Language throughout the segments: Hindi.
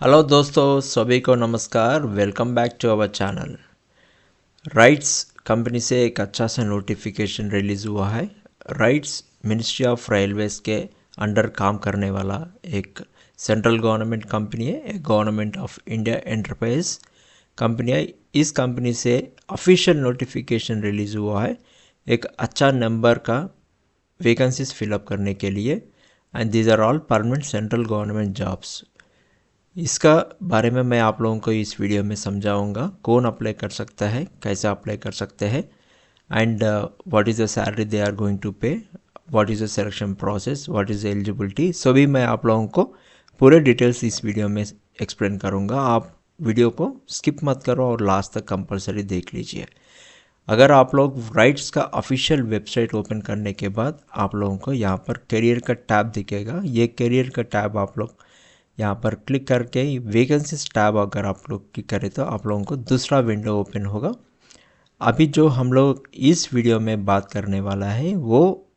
हेलो दोस्तों, सभी को नमस्कार। Welcome back to our channel. RITES company से एक अच्छा सा नोटिफिकेशन रिलीज़ हुआ है। राइट्स मिनिस्ट्री ऑफ रेलवेज के अंडर काम करने वाला एक सेंट्रल गवर्नमेंट कंपनी है, एक government of India enterprise company है। इस कंपनी से ऑफिशियल नोटिफिकेशन रिलीज़ हुआ है एक अच्छा नंबर का वैकेंसीज फिलअप करने के लिए, and these are all permanent central government jobs. इसका बारे में मैं आप लोगों को इस वीडियो में समझाऊंगा कौन अप्लाई कर सकता है, कैसे अप्लाई कर सकते हैं, and what is the salary they are going to pay, what is the selection process, what is the eligibility. सभी मैं आप लोगों को पूरे डिटेल्स इस वीडियो में एक्सप्लेन करूंगा। आप वीडियो को स्किप मत करो और लास्ट तक कंपलसरी देख लीजिए। अगर आप लोग राइट्स का ऑफिशियल वेबसाइट ओपन करने के बाद आप लोगों को यहाँ पर करियर का टैब दिखेगा। ये करियर का टैब आप लोग यहाँ पर क्लिक करके वैकेंसीज टैब अगर आप लोग क्लिक करें तो आप लोगों को दूसरा विंडो ओपन होगा। अभी जो हम लोग इस वीडियो में बात करने वाला है वो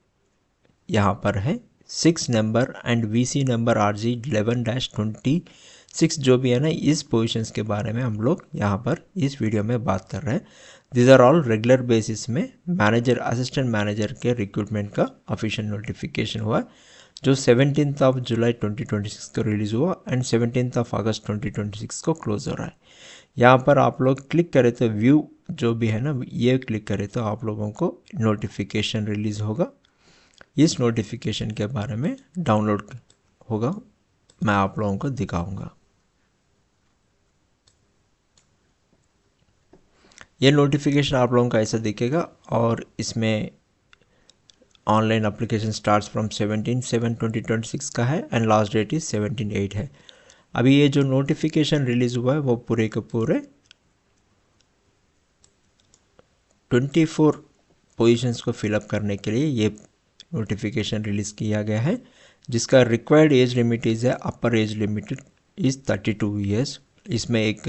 यहाँ पर है 6 number and VC number RG 11-26 जो भी है ना, इस पोजीशंस के बारे में हम लोग यहाँ पर इस वीडियो में बात कर रहे हैं। This are all regular basis में मैनेजर, असिस्टेंट मैनेजर के रिक्रूटमेंट का ऑफिशियल नोटिफिकेशन हुआ जो 17 ऑफ जुलाई 2026 को रिलीज़ हुआ एंड 17 ऑफ अगस्त 2026 को क्लोज हो रहा है। यहाँ पर आप लोग क्लिक करें तो व्यू जो भी है ना, ये क्लिक करें तो आप लोगों को नोटिफिकेशन रिलीज़ होगा। इस नोटिफिकेशन के बारे में डाउनलोड होगा, मैं आप लोगों को दिखाऊंगा। ये नोटिफिकेशन आप लोगों का ऐसा दिखेगा और इसमें ऑनलाइन एप्लीकेशन स्टार्ट्स फ्रॉम 17/7/2026 का है एंड लास्ट डेट इज 17/8 है। अभी ये जो नोटिफिकेशन रिलीज हुआ है वो पूरे के पूरे 24 पोजीशंस को फिलअप करने के लिए ये नोटिफिकेशन रिलीज किया गया है, जिसका रिक्वायर्ड एज लिमिट इज है, अपर एज लिमिट इज 32 ईयर्स। इसमें एक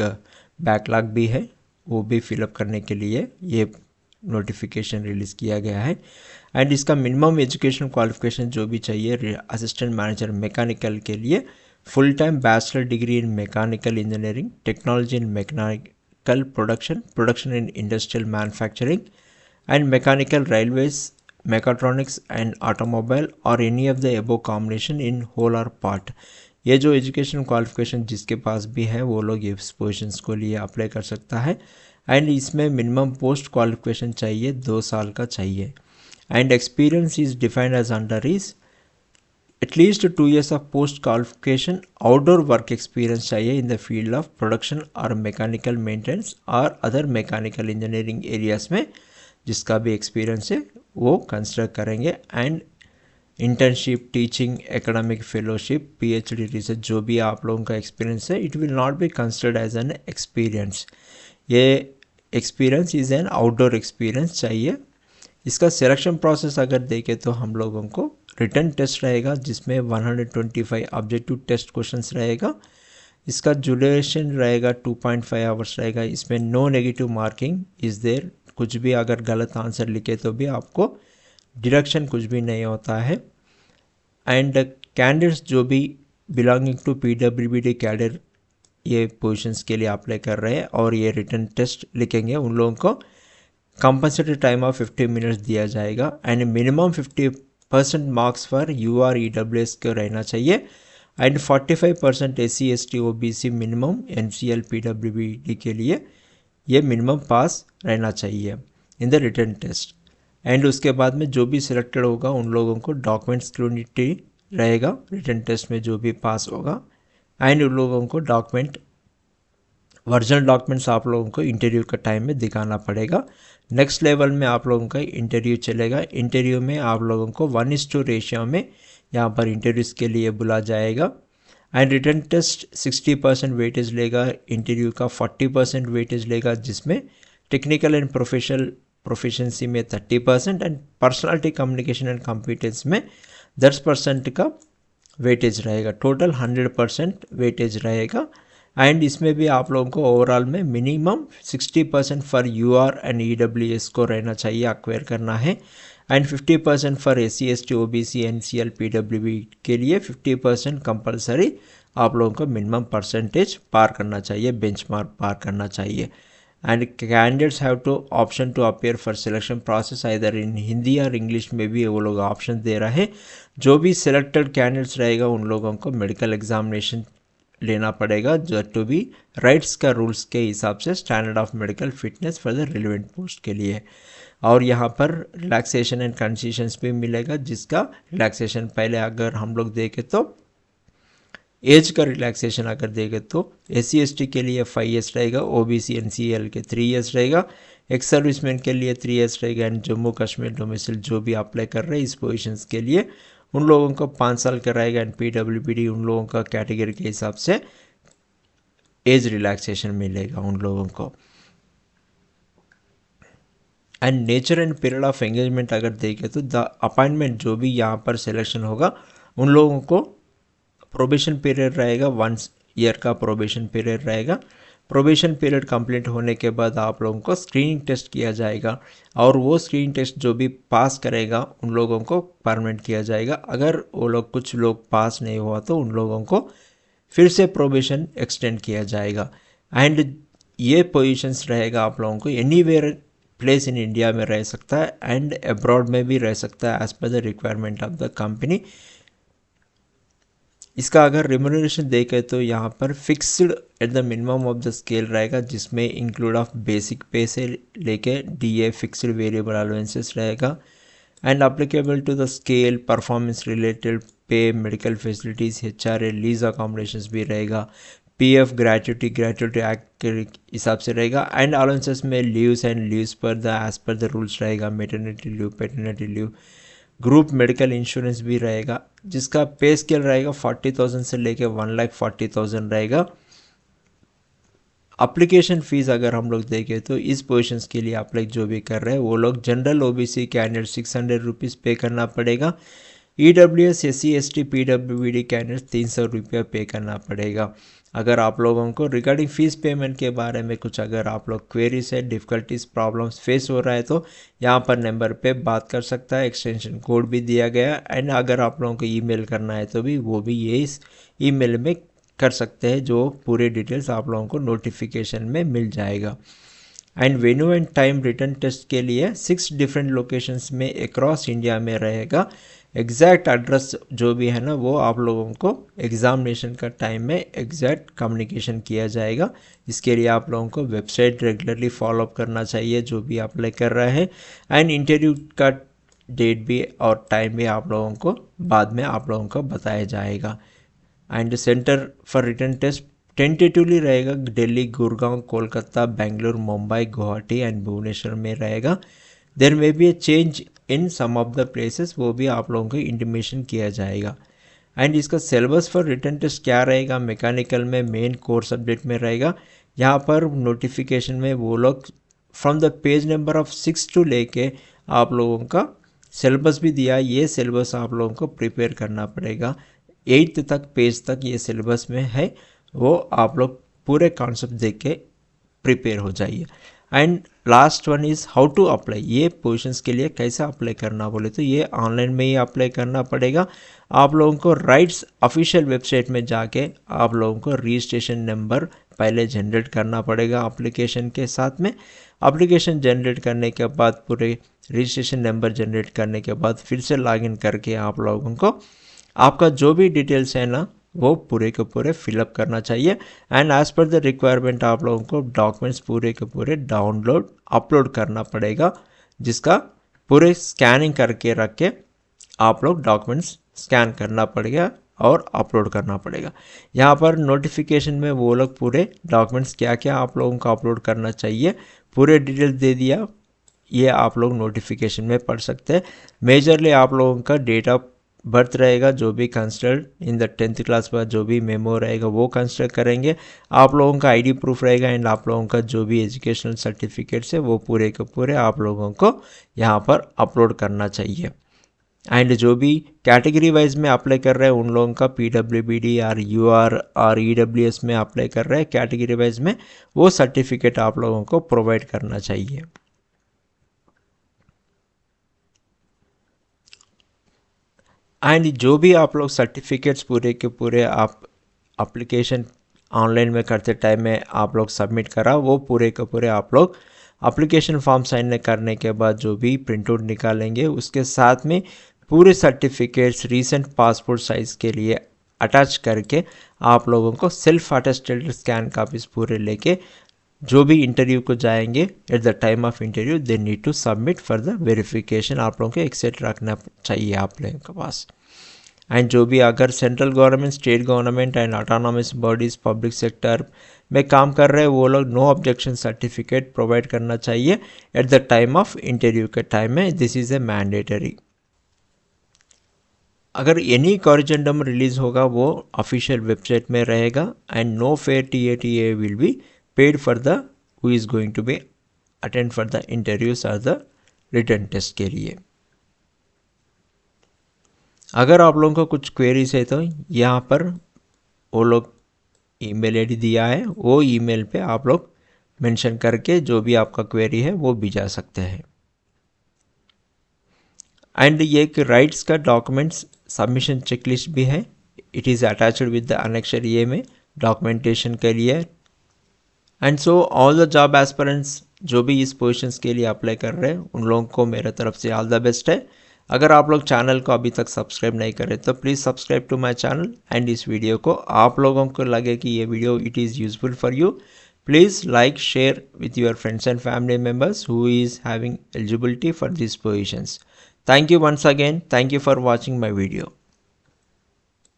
बैकलॉग भी है, वो भी फिलअप करने के लिए ये नोटिफिकेशन रिलीज किया गया है। एंड इसका मिनिमम एजुकेशन क्वालिफिकेशन जो भी चाहिए असिस्टेंट मैनेजर मैकेनिकल के लिए, full time bachelor degree in mechanical engineering, technology in mechanical production in industrial manufacturing and mechanical railways, mechatronics and automobile और any of the above combination in whole और पार्ट। ये जो एजुकेशन क्वालिफिकेशन जिसके पास भी है वो लोग इस पोजीशंस को लिए अप्लाई कर सकता है। एंड इसमें मिनिमम पोस्ट क्वालिफिकेशन चाहिए, 2 साल का चाहिए। And experience is defined as under is at least 2 years of post qualification outdoor work experience चाहिए in the field of production और मैकेनिकल मेंटेनेंस और अदर मैकेनिकल इंजीनियरिंग एरियाज में जिसका भी एक्सपीरियंस है वो कंसिडर करेंगे। And internship, teaching, academic fellowship, PhD research जो भी आप लोगों का एक्सपीरियंस है, it will not be considered as an experience. ये experience is an outdoor experience चाहिए। इसका सिलेक्शन प्रोसेस अगर देखें तो हम लोगों को रिटन टेस्ट रहेगा जिसमें 125 ऑब्जेक्टिव टेस्ट क्वेश्चंस रहेगा। इसका ड्यूरेशन रहेगा 2.5 आवर्स रहेगा। इसमें no negative marking is there, कुछ भी अगर गलत आंसर लिखे तो भी आपको डिडक्शन कुछ भी नहीं होता है। एंड कैंडिडेट्स जो भी बिलोंगिंग टू PWBD कैडर ये पोजीशंस के लिए अप्लाई कर रहे हैं और ये रिटन टेस्ट लिखेंगे, उन लोगों को कंपल्सरी टाइम ऑफ 50 मिनट्स दिया जाएगा। And minimum 50% marks for UR EWS को रहना चाहिए and 45% SC ST OBC minimum MCL PWBD के लिए ये मिनिमम पास रहना चाहिए in the written test. And उसके बाद में जो भी सिलेक्टेड होगा उन लोगों को डॉक्यूमेंट स्क्रूटिनी रहेगा रिटन टेस्ट में जो भी पास होगा। एंड उन लोगों को वर्जिनल डॉक्यूमेंट्स आप लोगों को इंटरव्यू का टाइम में दिखाना पड़ेगा। नेक्स्ट लेवल में आप लोगों का इंटरव्यू चलेगा। इंटरव्यू में आप लोगों को 1:2 रेशियो में यहाँ पर इंटरव्यूज़ के लिए बुला जाएगा। एंड रिटन टेस्ट 60% वेटेज लेगा, इंटरव्यू का 40% वेटेज लेगा, जिसमें टेक्निकल एंड प्रोफेशंसी में 30% and personality, communication and competence में 10% का वेटेज रहेगा। टोटल 100% वेटेज रहेगा। एंड इसमें भी आप लोगों को ओवरऑल में minimum 60% for UR and EWS को रहना चाहिए, अक्वायर करना है। And 50% for SC ST OBC NCL PWB के लिए 50% कंपलसरी आप लोगों को मिनिमम परसेंटेज पार करना चाहिए, बेंचमार्क पार करना चाहिए। And candidates have two option to appear for selection process either in Hindi और इंग्लिश में भी वो लोग ऑप्शन दे रहे हैं। जो भी सिलेक्टेड कैंडिडेट्स रहेगा उन लोगों को मेडिकल एग्जामिनेशन लेना पड़ेगा जो टू बी राइट्स का रूल्स के हिसाब से standard of medical fitness for the relevant post के लिए। और यहाँ पर रिलैक्सेशन एंड कंसेशंस भी मिलेगा, जिसका रिलैक्सेशन पहले अगर हम लोग देखें तो एज का रिलैक्सेशन अगर देखें तो SC/ST के लिए 5 ईयर्स रहेगा, OBC NCL के 3 ईयर्स रहेगा, एक्स सर्विसमैन के लिए 3 ईयर्स रहेगा एंड जम्मू कश्मीर डोमिसाइल जो भी अप्लाई कर रहे हैं इस पोजीशंस के लिए उन लोगों को 5 साल का रहेगा एंड PWBD उन लोगों का कैटेगरी के हिसाब से एज रिलैक्सेशन मिलेगा उन लोगों को। And nature and period of engagement अगर देखें तो द अपॉइंटमेंट जो भी यहाँ पर सिलेक्शन होगा उन लोगों को प्रोबेशन पीरियड रहेगा, 1 ईयर का प्रोबेशन पीरियड रहेगा। प्रोबेशन पीरियड कंप्लीट होने के बाद आप लोगों को स्क्रीनिंग टेस्ट किया जाएगा और वो स्क्रीनिंग टेस्ट जो भी पास करेगा उन लोगों को परमानेंट किया जाएगा। अगर वो लोग कुछ लोग पास नहीं हुआ तो उन लोगों को फिर से प्रोबेशन एक्सटेंड किया जाएगा। एंड ये पोजीशंस रहेगा आप लोगों को एनीवेयर प्लेस इन इंडिया में रह सकता है एंड अब्रॉड में भी रह सकता है as per the requirement of the company. इसका अगर रिम्यूनरेशन देखें तो यहाँ पर fixed at the minimum of the scale रहेगा, जिसमें इंक्लूड ऑफ बेसिक पे से लेके DA फिक्स्ड वेरिएबल अलाउंसेस रहेगा and applicable to the scale performance related pay, medical facilities, HRA, lease accommodations भी रहेगा, PF ग्रेचुटी एक्ट के हिसाब से रहेगा एंड अलाउंसेस में leaves and leaves per the as per the rules रहेगा, maternity leave, paternity leave, group medical insurance भी रहेगा, जिसका पे स्केल रहेगा 40,000 से लेके 1,40,000 रहेगा। अप्लीकेशन फ़ीस अगर हम लोग देखें तो इस पोजीशंस के लिए अप्लाई जो भी कर रहे हैं वो लोग जनरल OBC कैंडिडेट 600 रुपीज़ पे करना पड़ेगा, EWS SC/ST PWBD कैंडिडेट 300 रुपया पे करना पड़ेगा। अगर आप लोगों को रिगार्डिंग फ़ीस पेमेंट के बारे में कुछ अगर आप लोग क्वेरीज है, डिफ़िकल्टीज, प्रॉब्लम्स फेस हो रहा है तो यहाँ पर नंबर पे बात कर सकता है, एक्सटेंशन कोड भी दिया गया एंड अगर आप लोगों को ईमेल करना है तो भी वो भी ये इस ईमेल में कर सकते हैं, जो पूरे डिटेल्स आप लोगों को नोटिफिकेशन में मिल जाएगा। And venue and time written test के लिए 6 डिफरेंट लोकेशंस में अक्रॉस इंडिया में रहेगा। एग्जैक्ट एड्रेस जो भी है ना वो आप लोगों को एग्जामिनेशन का टाइम में एग्जैक्ट कम्युनिकेशन किया जाएगा। इसके लिए आप लोगों को वेबसाइट रेगुलरली फॉलोअप करना चाहिए जो भी अप्लाई कर रहा है एंड इंटरव्यू का डेट भी और टाइम भी आप लोगों को बाद में आप लोगों को बताया जाएगा। And centre for written test tentatively रहेगा दिल्ली, गुड़गांव, कोलकाता, बेंगलुरु, मुंबई, गुवाहाटी एंड भुवनेश्वर में रहेगा। There may be a change in some of the places, वो भी आप लोगों को इंटीमेशन किया जाएगा। एंड इसका सिलेबस फॉर रिटर्न टेस्ट क्या रहेगा, मैकेनिकल में मेन कोर सब्जेक्ट में रहेगा। यहाँ पर नोटिफिकेशन में वो लोग from the page number of 6 to लेके आप लोगों का सिलेबस भी दिया, ये सिलेबस आप लोगों को प्रिपेयर करना पड़ेगा। 8th तक पेज तक ये सिलेबस में है, वो आप लोग पूरे कॉन्सेप्ट देख के प्रिपेयर हो जाइए। And last one is how to apply, ये पोजीशंस के लिए कैसे अप्लाई करना बोले तो ये ऑनलाइन में ही अप्लाई करना पड़ेगा। आप लोगों को राइट्स ऑफिशियल वेबसाइट में जाके आप लोगों को रजिस्ट्रेशन नंबर पहले जनरेट करना पड़ेगा एप्लीकेशन के साथ में। एप्लीकेशन जनरेट करने के बाद पूरे रजिस्ट्रेशन नंबर जनरेट करने के बाद फिर से लॉगिन करके आप लोगों को आपका जो भी डिटेल्स है ना वो पूरे के पूरे फिलअप करना चाहिए and as per the requirement आप लोगों को डॉक्यूमेंट्स पूरे के पूरे डाउनलोड अपलोड करना पड़ेगा, जिसका पूरे स्कैनिंग करके रख के आप लोग डॉक्यूमेंट्स स्कैन करना पड़ेगा और अपलोड करना पड़ेगा। यहाँ पर नोटिफिकेशन में वो लोग पूरे डॉक्यूमेंट्स क्या क्या आप लोगों को अपलोड करना चाहिए पूरे डिटेल्स दे दिया, ये आप लोग नोटिफिकेशन में पढ़ सकते हैं। मेजरली आप लोगों का डेट ऑफ बर्थ रहेगा, जो भी considered in the 10th class पर जो भी मेमो रहेगा वो कंसिडर करेंगे। आप लोगों का ID प्रूफ रहेगा एंड आप लोगों का जो भी एजुकेशनल सर्टिफिकेट्स है वो पूरे के पूरे आप लोगों को यहाँ पर अपलोड करना चाहिए। एंड जो भी कैटेगरी वाइज में अप्लाई कर रहे हैं उन लोगों का PWBD और UR और EWS में अप्लाई कर रहे हैं कैटेगरी वाइज में, वो सर्टिफिकेट आप लोगों को प्रोवाइड करना चाहिए। एंड जो भी आप लोग सर्टिफिकेट्स पूरे के पूरे आप एप्लीकेशन ऑनलाइन में करते टाइम में आप लोग सबमिट करा, वो पूरे के पूरे आप लोग एप्लीकेशन फॉर्म साइन करने के बाद जो भी प्रिंट आउट निकालेंगे उसके साथ में पूरे सर्टिफिकेट्स रीसेंट पासपोर्ट साइज़ के लिए अटैच करके आप लोगों को सेल्फ अटेस्टेड स्कैन कापीज पूरे लेके जो भी इंटरव्यू को जाएंगे at the time of interview they need to submit for the verification. आप लोगों को एक सेट रखना चाहिए आप लोगों के पास। एंड जो भी अगर central government, state government and autonomous bodies public sector में काम कर रहे हैं वो लोग नो ऑब्जेक्शन सर्टिफिकेट प्रोवाइड करना चाहिए at the time of interview के टाइम में। This is a mandatory. अगर एनी कॉरिजेंडम रिलीज होगा वो ऑफिशियल वेबसाइट में रहेगा and no fare TA will be paid for the who is going to be attend for the interviews और द रिटन टेस्ट के लिए। अगर आप लोगों को कुछ क्वेरीज है तो यहाँ पर वो लोग ईमेल आईडी दिया है, वो ईमेल पे आप लोग मेंशन करके जो भी आपका क्वेरी है वो भेजा सकते हैं। एंड ये एक राइट्स का डॉक्यूमेंट्स सबमिशन चेकलिस्ट भी है, it is attached with the annexure A में डॉक्यूमेंटेशन के लिए। And so all the job aspirants जो भी इस पोजीशंस के लिए अप्लाई कर रहे हैं उन लोगों को मेरे तरफ से ऑल द बेस्ट है। अगर आप लोग चैनल को अभी तक सब्सक्राइब नहीं करें तो please subscribe to my channel. And इस वीडियो को आप लोगों को लगे कि ये video it is useful for you, please like share with your friends and family members who is having eligibility for these positions. Thank you once again. Thank you for watching my video.